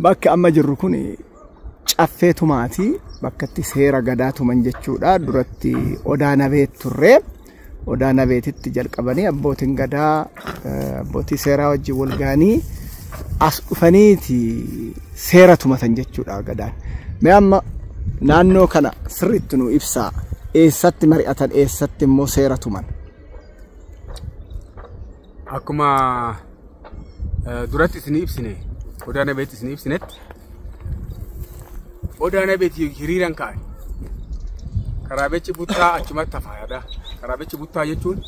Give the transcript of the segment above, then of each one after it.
Bakka amma jirru kun caffeetumaati. Bakka itti seera gadaatu manjechuudha. Duratti odaa nabeet turre. Odaa nabeetitti jalqabanii abbootiin gadaa abbootii seeraa wajjin wal gaanii as dhufaniiti seera tumatan jechuudha gadaan. Mee amma naannoo kana sirriitti nu ibsaa. Eessatti mari'atan eessatti immoo seera tuman? Akkuma duratti isin ibsine odaa nabeet isin ibsinetti odaa nabeet hiriiran kaa'e karaa beechi buttaa achumatti hafaayadha. Karaa beechi buttaa jechuun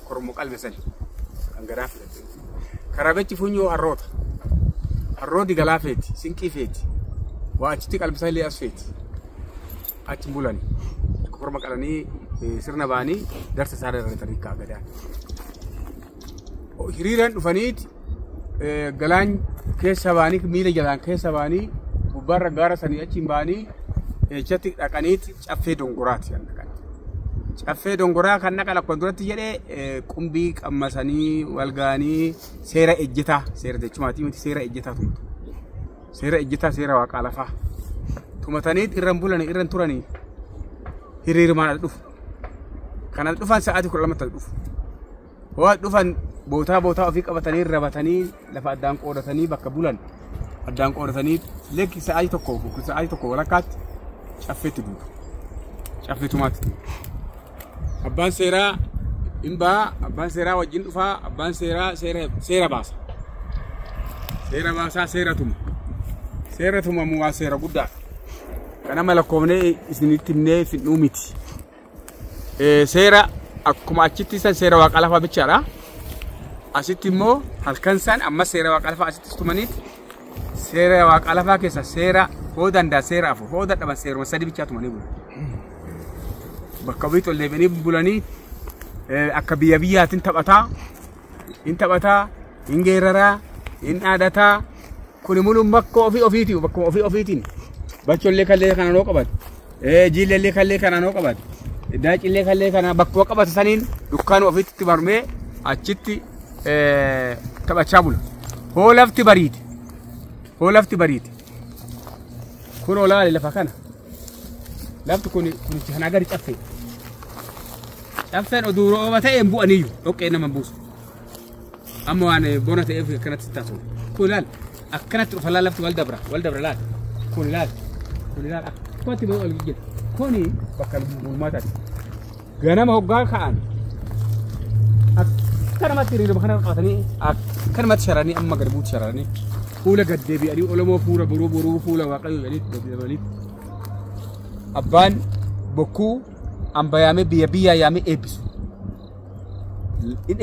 kormoo qalbesan kan gadaa filate. Karaa beechi funyoo harrooti galaa feeti sinqii feeti waa achitti qalbisan illee as feeti achi bulani korma qalanii sirna baanii darsa isaa darbatanii kaa gadaan hiriiran dhufaniiti galaan keessa baanii miila jalaan keessa baanii gubbaarra gaara sanii achiin baanii ejjatti dhaqaniiti caffee dongoraati kan dhaqan. Caffee dongoraa kan dhaqan akkuma duratti jedhee qumbii qammasanii walgaanii seera ejjitaa seera jechumaati miti seera ejjitaa tumatu. Seera ejjitaa seera waaqaa lafaa tumataniit irran bulanii irran turanii hiriirmaan as dhufu. Kana dhufan sa'aatii 12 dhufu. Waa dhufan bootaa ofii qabatanii rabatanii lafa addaan qoodatanii bakka bulan addaan qoodatanii lekki sa'aatii tokko walakkaatti caffeetti duudu. Caffeetumaatti. Abbaan seeraa imbaa abbaan seeraa wajjin dhufaa abbaan seeraa seera baasa. Seera baasaa seera tuma. Seera tumamu waa seera guddaa. Kana malakkoomnee isinitti himnee fidhuu miti. Seera akkuma achitti san seera waaqa lafaa bichaadha. Asitti immoo halkan san amma seera waaqa lafaa asitti tumaniiti. Seera waaqa lafaa keessa seera hoo danda'a seera afur hoo dadhaban seeruma sadi bichaa tumanii bulu. Bakka biitti ol deebi'anii bulanii akka biyyaatiin taphataa, hin geeraraa, hin dhaadataa. Kuni muluun bakka ofiiti bakka ofiitiin. Bachollee kallee kana noo qabate. Jiillee kallee kana noo qabate. Daacillee kallee kana bakka qabate saniin dukkaanu ofiitti barmee achitti taphachaa bula. Hoo lafti bariite. Kun olaale lafa kana. Lafti kun kana gadi caffee. Caffeen oduu rooba ta'een bu'aniyyuu dhoqqee nama buusu. Amma waan bona ta'eef akkanatti taasisu. Kun ilaal akkanatti dhufa lafti wal dabra laal. Kun ilaal akkatti ba'u ol gijjira. Kuni bakka uummataati. Ganama hoggaa ka'an akkanumatti hiriiruma kana qabatanii akkanumatti sharanii amma gadi buuti sharanii fuula gad deebi'anii olomoo fuula boruu fuula waaqayyoo jedhanii abbaan bokkuu ambayaamee biyyaa yaamee eebbisu. In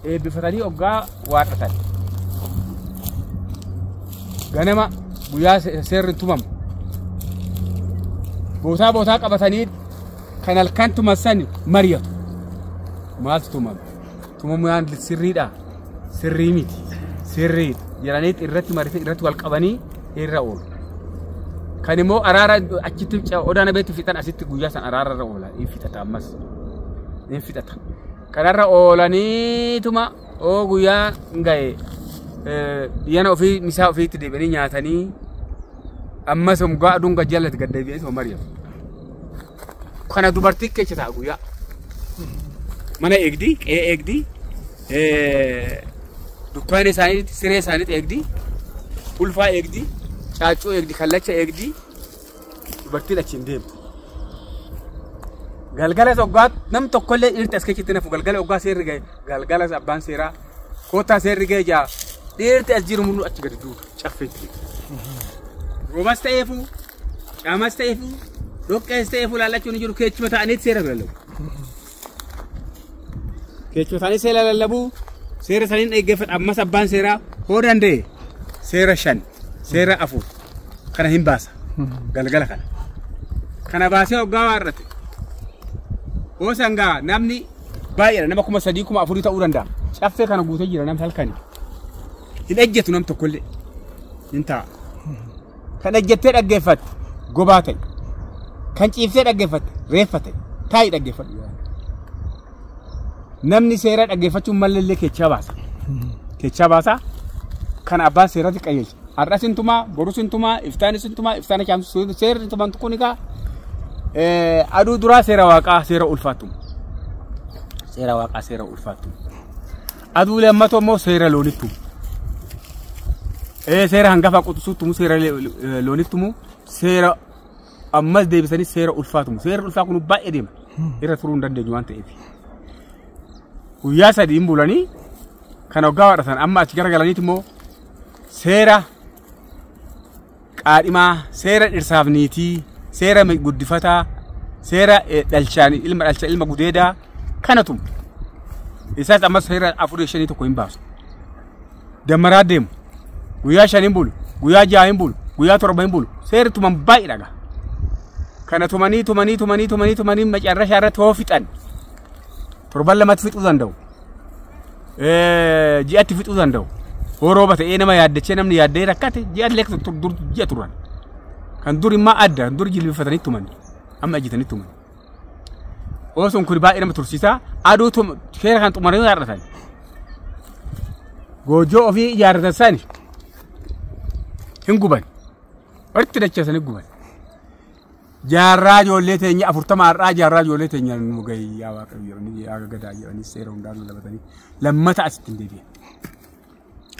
eebbifatanii hoggaa waaqatan. Ganama guyyaa seerri tumamu. Bootaa qabatanii kan halkan tumasan mariyatu. Maaltu tumamu? Tumamu yaan sirriidha. Sirrii miti. Sirriidha. Jedhanii irratti mariitii irratti wal qabanii irra oolu. Kan immoo araara achitti odaa nabeetti fixan asitti guyyaa san araararra oola in fixata ammas in fixata kanarra oolaniituma oo guyyaa gahe yana ofii misaa ofiitti deebi'anii nyaatanii ammas mugaa aduun gajjallatti gad deebi'anii Mariam kana dubartii keessa ta'a guyyaa mana eegdi qe'ee eegdi dukkaana isaaniitti siree isaaniitti eegdi ulfaa eegdi caacuu eegdi kallacha eegdi dubartiin achiin deemtu galgala soggaat nam tokkollee dhiirti as keessatti nafu galgala oggaa seerri gahe galgala abbaan seeraa koottaa seerri gahe jaa dhiirti as jiru munu achi gadi duutu caffeetti roobas ta'eefu caamas ta'eefu dhoqqees ta'eefu laallachuun jiru keechuma ta'aniiti seera lallabu keechuma ta'anii seera lallabu seera saniin eeggeeffata ammas abbaan seeraa hoo danda'e seera 5 seera 4 kana hin baasa galgala kana baasee oggaa waarrate Osangaa namni baay'ee nama 3,000 4,000 ta'uu danda'a. Caffee kana guutee jira namni halkani. Hin ejjetu nam tokkollee. Hin ta'a. Kan ejjettee dhaggeeffatte gobaa ta'e. Kan ciiftee dhaggeeffatte reeffa ta'e. Taa'ii dhaggeeffadhu. Namni seera dhaggeeffachuun malleellee keechaa baasa. Keechaa baasa. Kan abbaan seeratti qajeelcha. Har'a sintumaa, boru sintumaa, iftaani sintumaa, iftaana caamsu seerri sintumaan tokkoon egaa aduu duraa seera waaqaa seera ulfaatu. Seera waaqaa seera ulfaatu. Aduu lammatoo immoo seera loonittu. Seera hangafa quxisuutu seera loonittu seera ammas deebisanii seera ulfaatu. Seera ulfaa kun baay'ee deema. Irra turuu hin dandeenyu waan ta'eef. Guyyaa 3 hin bulanii kan hoggaa wadhatan amma achi garagalaniiti immoo seera qaadhimaa, seera dhirsaaf niitii, seera guddifataa, seera dhalchaan ilma gudeedaa kanatu isaas ammas seera 4-5 tokko hin baasu. Dammaraa deemu guyyaa 5 hin bulu, guyyaa 6 hin bulu, guyyaa 7 hin bulu seerri tuman baay'ee dhaga. Kana tumanii macarrashaa irratti hoo fixan torban lamatti fixuu danda'u. Ji'atti fixuu danda'u. Hoo rooba ta'ee nama yaaddachee namni yaaddee rakkate ji'atti leeksu ji'a turan. Kan dur immoo adda dur jilbifatanii tuman amma ejjitanii tuman osun kun baay'ee nama tursiisaa aduu seera kan xumaranii yaadatan goojoo ofii ijaarratan sani hin guban walitti dacheessanii guban jaarraa ijoollee teenya 40 har'aa jaarraa ijoollee teenya nu gahi yaa waaqayyo jedhanii yaa gadaa jedhanii seera hundaan labatanii lammata asitti hin deebi'an.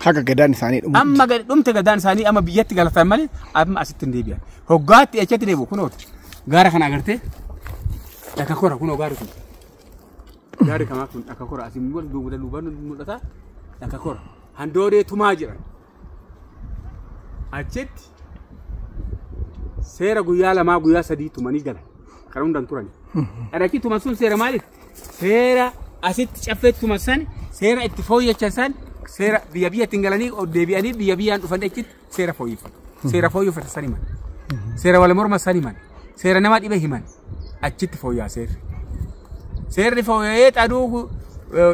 Haga gadaan isaanii dhumu. Amma dhumte gadaan isaanii amma biyyatti galatan malee amma asitti hin deebi'an. Hoggaatti echatti deebi'u kunooti. Gaara kana agartee dhaka kora kunoo gaari kun. Gaari kamaa kun dhaka kora asiin wal duuba luban mul'ata dhaka kora. Handoodee tumaa jiran. Achitti seera guyyaa 2 guyyaa 3 tumanii galan. Kan hundan turan. Dhaqii tuman sun seera maaliif? Seera asitti caffeetti tuman san seera itti fooyyachan san seera biyya tinggalanii deebi'anii biyyaan dhufan achitti seera fooyyeffatu. Seera fooyyeffatu san himan. Seera wal morma san himan. Seera nama dhibe himan. Achitti fooyyaa seerri. Seerri fooyya'ee xaduu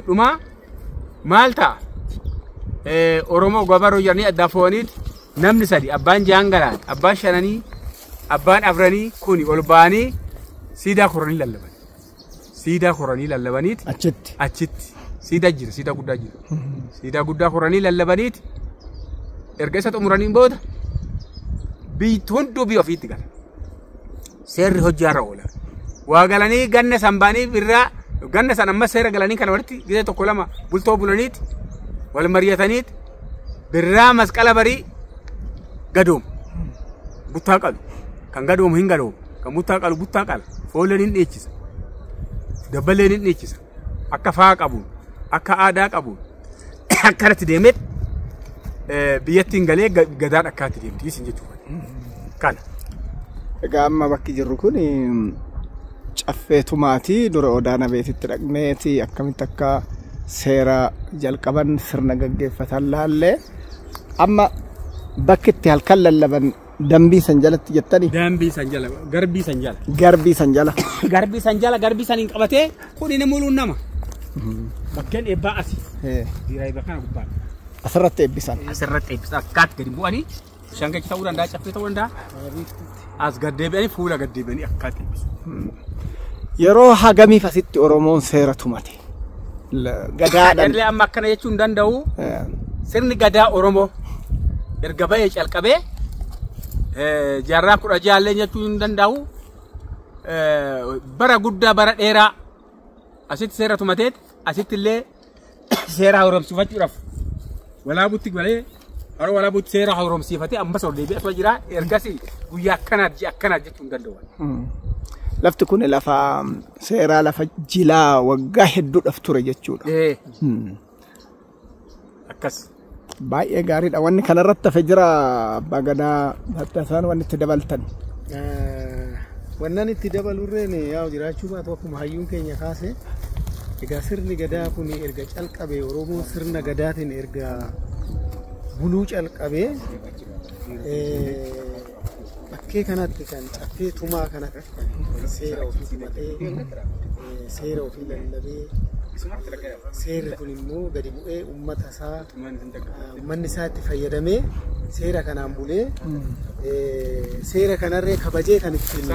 dhumaa maal ta'a? Oromoo gabaroo jedhanii addaa fooniiti namni 3 abbaan jaangalaan abbaan 5 abbaan 4 kuni ol ba'anii siidaa koranii lallaban. Siidaa koranii lallabaniiti achitti. Siidaa jira, siidaa guddaa jira. Siidaa guddaa koranii lallabaniiti erga isa xumuraniin booda biyyi hunduu biyya ofiitti gala. Seerri hojjaarra oola. Waa galanii ganna sanbaanii birraa ganna san amma seera galanii kana walitti gizee 1-2 bultoo bulaniiti wal mari'ataniiti birraa masqala barii gadoom buttaa qalu kan gadoom hin gadoom kan buttaa qalu buttaa qala foolleen hin dheechisa dabballeen hin dheechisa akka faa qabuun akka aadaa qabuun akkanatti deemet biyyattiin galee gadaan akkaatti deemti isin jechuudha. Kana. Egaa amma bakki jirru kun caffeetumaati dura odaana beetitti dhaqneeti akkamitti akka seera jalqaban sirna gaggeeffatan laallee amma bakki itti halkan lallaban dambii san jalatti jettanii. Dambii san jala garbii san jala. Garbii san jala. Garbii san jala garbii san hin qabatee kun inni muluun nama. Bakkeen eebbaa asi. Diiraa eebbaa kana gubbaa. Asirratti eebbisan. Asirratti eebbisan akkaatti gadi bu'anii Shangachi ta'uu danda'a, caffee ta'uu danda'a. As gaddeebi'anii fuula gaddeebi'anii akkaataa ibsu. Yeroo hagamiif asitti Oromoon seera tumate? Gadaadhaan. Illee amma akkana jechuun danda'u sirni gadaa Oromoo erga ba'ee calqabee jaarraa 16 jechuun danda'u bara guddaa bara dheeraa asitti seera tumatee asitti illee seera haaromsiifachuudhaaf walaabutti galee haroo walaabutti seera haaromsiifatee ammas ol deebi'ee asuma jira ergasii guyyaa akkanaa jechuun danda'u. Lafti kun lafa seeraa lafa jilaa waggaa hedduudhaaf ture jechuudha. Akkas. Baay'ee gaariidha. Wanni kanarratti hafe jira abbaa gadaa Taddasaan wanni itti dabaltan. Wannan itti dabalurreen yaa jiraachuu baatu akkuma hayyuun keenya kaase. Egaa sirni gadaa kun erga calqabee Oromoon sirna gadaatiin erga buluu calqabee bakkee kanatti kan caffee tumaa kanatti seera ofii matee seera ofii lallabee seerri kun immoo gadi bu'ee uummata isaa uummanni isaa itti fayyadamee seera kanaan bulee seera kanarree kabajee kan ittiin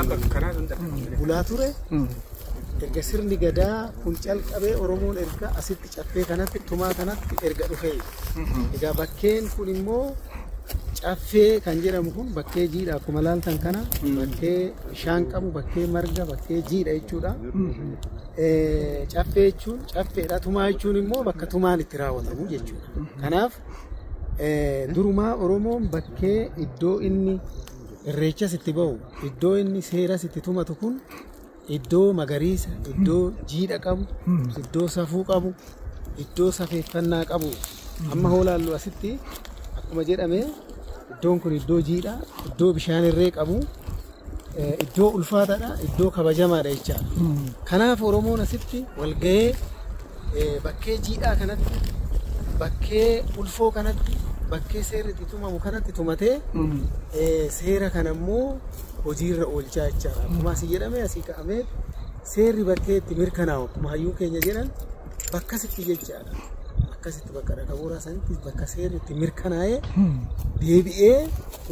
bulaa ture. Erga sirni gadaa kun calqabee Oromoon erga asitti caffee kanatti tumaa kanatti erga dhufee egaa bakkeen kun immoo caffee kan jedhamu kun bakkee jiidha akkuma laaltan kana bakkee bishaan qabu bakkee marga bakkee jiidha jechuudha. Caffee jechuun caffeedha. Tumaa jechuun immoo bakka tumaan itti raawwatamu jechuudha. Kanaaf durumaa Oromoon bakkee iddoo inni irreechas itti bahu iddoo inni seeras itti tumatu kun iddoo magariisa iddoo jiidha qabu iddoo safuu qabu iddoo safeeffannaa qabu amma hoolaallu asitti akkuma jedhame iddoon kun iddoo jiidha iddoo bishaan irree qabu iddoo ulfaataadha iddoo kabajamaadha jechaadha. Kanaaf Oromoon asitti walgahee bakkee jiidhaa kanatti bakkee ulfoo kanatti bakkee seerri itti tumamu kanatti tumatee seera kana immoo hojiirra oolchaa jechaadha. Akkuma asii jedhame asii ka'amee seerri bakkee itti mirkanaa'u akkuma hayyuu keenya jedhan bakkasitti jechaadha. Akkasitti bakka dhaqabuuraa sanitti bakka seerri itti mirkanaa'ee deebi'ee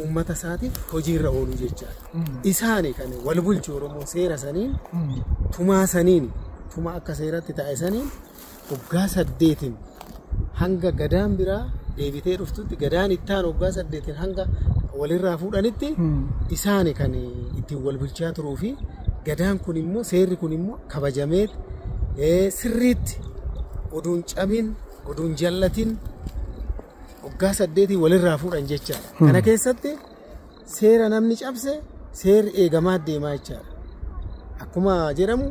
uummata isaatiif hojiirra oolu jechaadha. Isaani kan wal bulchu Oromoo seera saniin tumaa saniin tuma akka seeratti taa'e saniin waggaa 8 hanga gadaan biraa deebitee dhuftutti gadaan ittaan waggaa 8 hanga walirraa fuudhanitti isaani kan ittiin wal bulchaa turuu fi gadaan kun immoo seerri kun immoo kabajamee sirriitti oduun cabin oduun jallatin waggaa 8 walirraa fuudhan jechaadha. Kana keessatti seera namni cabse seerri eegamaa deemaa jechaadha. Akkuma jedhamu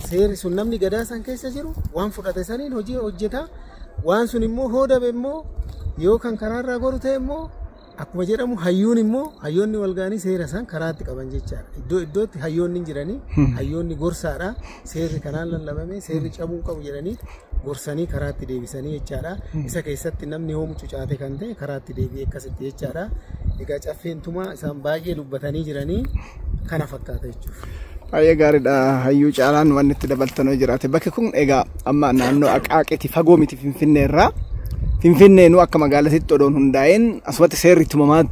seerri sun namni gadaa san keessa jiru waan fudhate saniin hojii hojjeta. Waan sun immoo hoodabe immoo yoo kan karaarraa goru ta'e immoo akkuma jedhamu hayyuun immoo hayyoonni walgaanii seera san karaatti qaban jechaadha. Iddoo iddootti hayyoonni jiranii hayyoonni gorsaadha. Seerri kanaan lallabame seerri cabuu qabu jedhanii gorsanii karaatti deebisanii jechaadha. Isa keessatti namni hoomu cucaate kan ta'e karaatti deebi'ee akkasitti jechaadha. Egaa caffeen tumaa isaan baay'ee dubbatanii jiranii kana fakkaata jechuudha. Baay'ee gaariidha. Hayyuu caalaan wanni itti dabaltanoo jiraate. Bakki kun egaa amma naannoo Aqaaqeeti fagoo miti Finfinnee irraa. Finfinneenuu akka magaalaatti odoon hundaa'een asumatti seerri tumamaa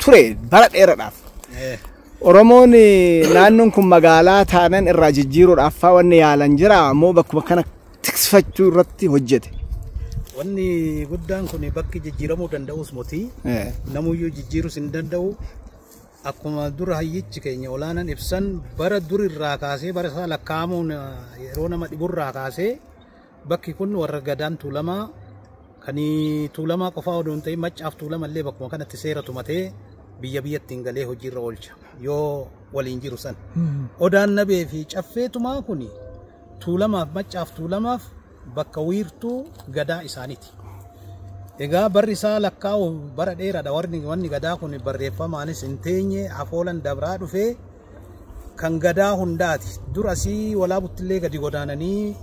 ture bara dheeraadhaaf. Oromoon naannoon kun magaalaa taanan irraa jijjiiruudhaaf wanni yaalan jira ammoo bakkuma kana tiksifachuu irratti hojjete. Wanni guddaan kun bakki jijjiiramuu danda'us moti namuyyuu jijjiirus hin danda'u. Akkuma dura hayyichi keenya olaanaan ibsan bara durirraa kaasee bara isaa lakkaa'amuun yeroo nama dhiburraa kaasee bakki kun warra gadaan tuulamaa kan tuulamaa qofaa oduun ta'e maccaaf tuulamallee bakkuma kanatti seera tumatee biyya biyyattiin galee hojiirra oolcha yoo waliin jiru san. Odaan nabee fi caffee tumaa kun tuulamaaf maccaaf tuulamaaf bakka wiirtuu gadaa isaaniiti. Egaa barri isaa lakkaa'u bara dheeraadha wanni gadaa kun barreeffamaanis hin teenye afoolan dabraa dhufee kan gadaa hundaati. Dur asii walaabuttillee gadi godaananii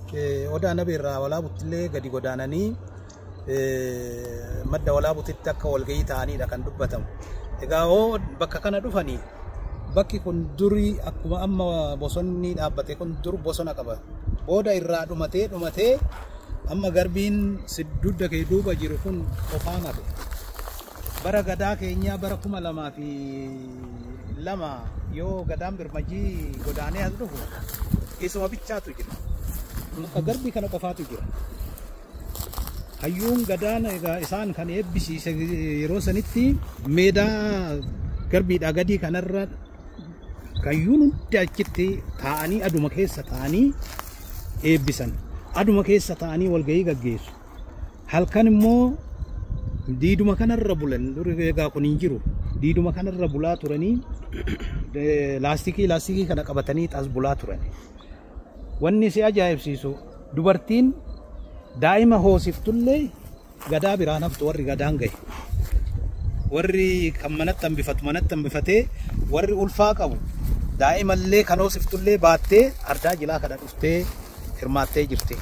odaa nabeerraa walaabuttillee gadi godaananii madda walaabutitti akka walgahii ta'aniidha kan dubbatamu. Egaa bakka kana dhufanii bakki kun durii akkuma amma bosonni dhaabbate kun dur bosona qaba. Booda irraa dhumatee amma garbiin dudda kee duuba jiru kun qofaan hafe. bara gadaa keenya bara 2002 yoo gadaan birmajii godaanee as dhufu isuma bichaatu jira. Akka garbii kana qofaatu jira. Hayyuun gadaan egaa isaan kan eebbisiise yeroo sanitti meedaa garbiidhaa gadii kanarra hayyuun hundi achitti taa'anii aduma keessa taa'anii eebbisan. Aduma keessa taa'anii walgahii gaggeessu. Halkan immoo diiduma kanarra bulan duri egaa kun hin jiru. Diiduma kanarra bulaa turanii laastikii kana qabatanii as bulaa turan. Wanni si ajaa'ibsiisu dubartiin daa'ima hoosiftullee gadaa biraan haftu warri gadaan gahe. Warri kan manatti hambifatee warri ulfaa qabu daa'imallee kan hoosiftullee baattee ardaa jilaa kana dhuftee hirmaattee jirti.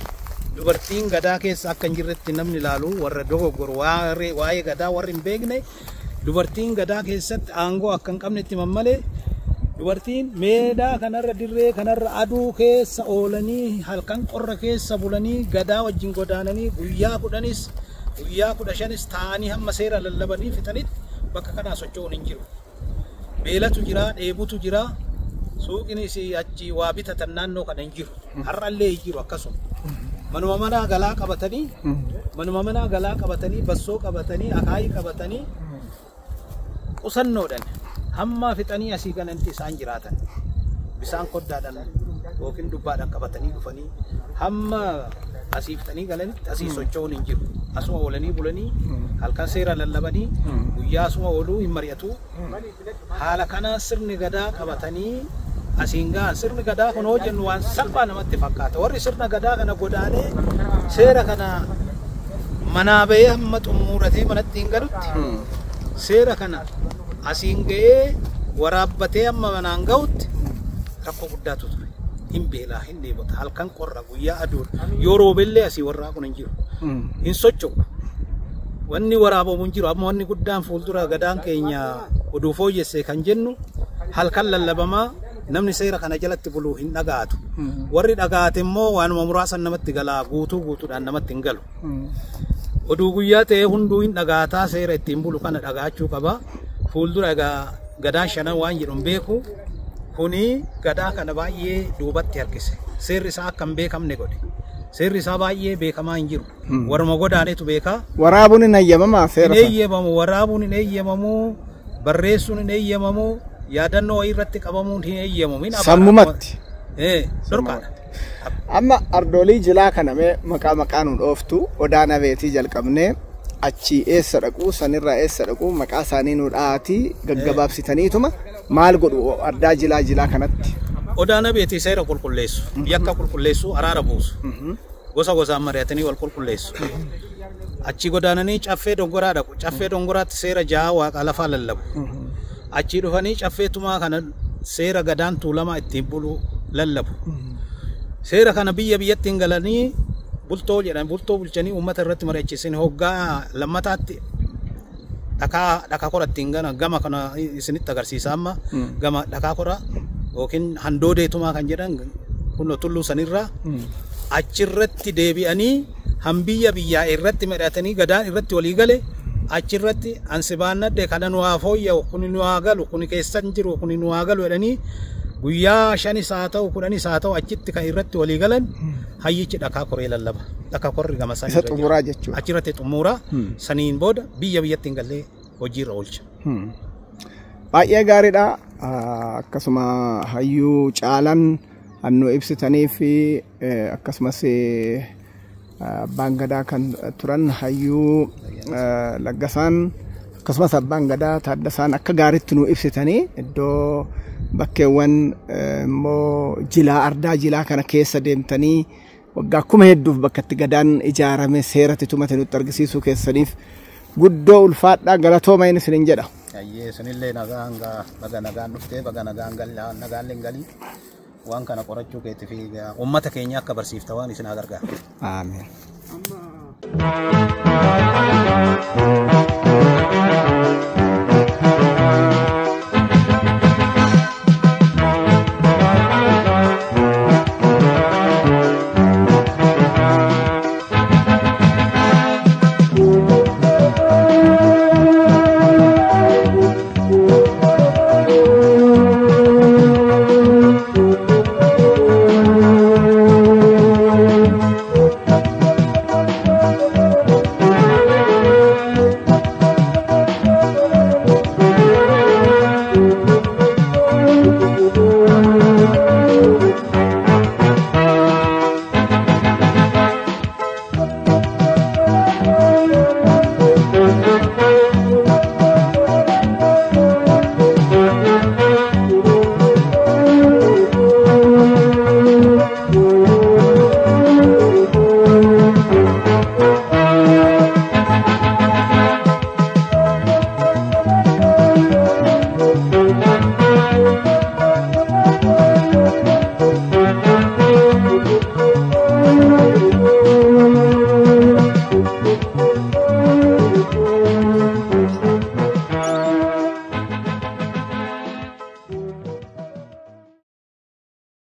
Dubartiin gadaa keessa akka hin jirretti namni ilaalu warra dogoggoru waa'ee gadaa warri hin beekne dubartiin gadaa keessatti aangoo akka hin qabnetti mammalee dubartiin meedaa kanarra dirree kanarra aduu keessa oolanii halkan qorra keessa bulanii gadaa wajjin godaananii guyyaa 10 guyyaa 15 taa'anii hamma seera lallabanii fixanitti bakka kanaa socho'uun hin jiru. Beelatu jira, dheebutu jira. Suuqinis achi waa bitatan naannoo kana hin jiru. Har'allee hin jiru akkasuma. Manuma manaa galaa qabatanii bassoo qabatanii akaayii qabatanii qusannoodhaan hamma fixanii asii galantti isaan jiraatan. Bisaan koddaadhaan yookiin dubbaadhaan qabatanii dhufanii hamma asii fixanii galanitti asii socho'uun hin jiru. Asuma oolanii bulanii halkan seera lallabanii guyyaa asuma ooluu hin mari'atu. Haala kana sirni gadaa qabatanii asiin gahan sirni gadaa kun hoo jennu waan salphaa namatti fakkaata. Warri sirna gadaa kana godaanee seera kana manaa bahee hamma xumuratee manatti hin galutti seera kana asiin ga'ee waraabbatee hamma manaan ga'utti rakkoo guddaatu ture. Hin beelaa hin dheebota halkan qorra guyyaa aduu yoo roobellee asii warraa kun hin jiru. Hin socho'u. Wanni waraabamu hin jiru. Amma wanni guddaan fuuldura gadaan keenya oduu fooyyessee kan jennu halkan lallabamaa namni seera kana jalatti bulu hin dhagaatu. Warri dhagaate immoo waanuma muraasan namatti galaa guutuudhaan namatti hin galu. Oduu guyyaa ta'e hunduu hin dhagaataa seera ittiin bulu kana dhagaachuu qaba. Fuuldura egaa gadaa shanan waan jedhuun beeku kuni gadaa kana baay'ee duubatti harkise. Seerri isaa akka hin beekamne godhe. Seerri isaa baay'ee beekamaa hin jiru. Warma godaanetu beekaa. Waraabuun hin eeyyamamaa seera. Hin eeyyamamu. Waraabuun hin eeyyamamu. Barreessuun hin eeyyamamu. Yaadannoo irratti qabamuun hin eeyyamamu. Sammumatti. Dhorkaadha. Amma ardoolii jilaa kana maqaa nu dhooftu odaa nabeetii jalqabnee achi eessa dhaquu sanirraa eessa dhaquu maqaa isaanii nu dhaatii gaggabaabsitaniituma maal godhu ardaa jilaa kanatti. Odaa nabeetii seera qulqulleessu. Yakka qulqulleessu araara buusu. Gosa gosaan mari'atanii wal qulqulleessu. Achi godaananii caffee dongoraa dhaqu. Caffee dongoraatti seera ja'a waaqa lafaa lallabu. Achi dhufanii caffeetumaa kana seera gadaan tuulamaa ittiin bulu lallabu. Seera kana biyyattiin galanii bultoo jedhan bultoo bulchanii uummata irratti mari'achiisin hoggaa lammataatti dhakaa kora ittiin gama kana isinitti agarsiisa amma gama dhakaa kora yookiin handoodeetumaa kan jedhan kun tulluu sanirraa achirratti deebi'anii biyyaa irratti mari'atanii gadaan irratti walii gale achirratti ansibaannadde kana nu haa fooyya'u kun nu haa galu kun keessan jiru kun nu haa galu jedhanii guyyaa 5 haa ta'u 10 haa ta'u achitti kan irratti walii galan hayyichi dhakaa koree lallaba. Dhakaa korri gama sanii. Isa xumuraa jechuudha. Achirratti xumuraa saniin booda biyyattiin gallee hojiirra oolcha. Baay'ee gaariidha. Akkasuma hayyuu caalan hannu ibsitanii fi akkasumas abbaan gadaa kan turan hayyuu Laggasaan akkasumas abbaan gadaa Taaddasaan akka gaariitti nu ibsitanii iddoo bakkeewwan immoo ardaa jilaa kana keessa deemtanii waggaa 1000 bakka itti gadaan ijaarame seeratti tumate nutti argisiisuu keessaniif guddoo ulfaadhaa galatooma inni isinin jedha. Ayyee isinillee nagaan dhuftee baga nagaan galii waan kana qorachuu keetii fi uummata keenya akka barsiifta waan isin gargaara. Amiin.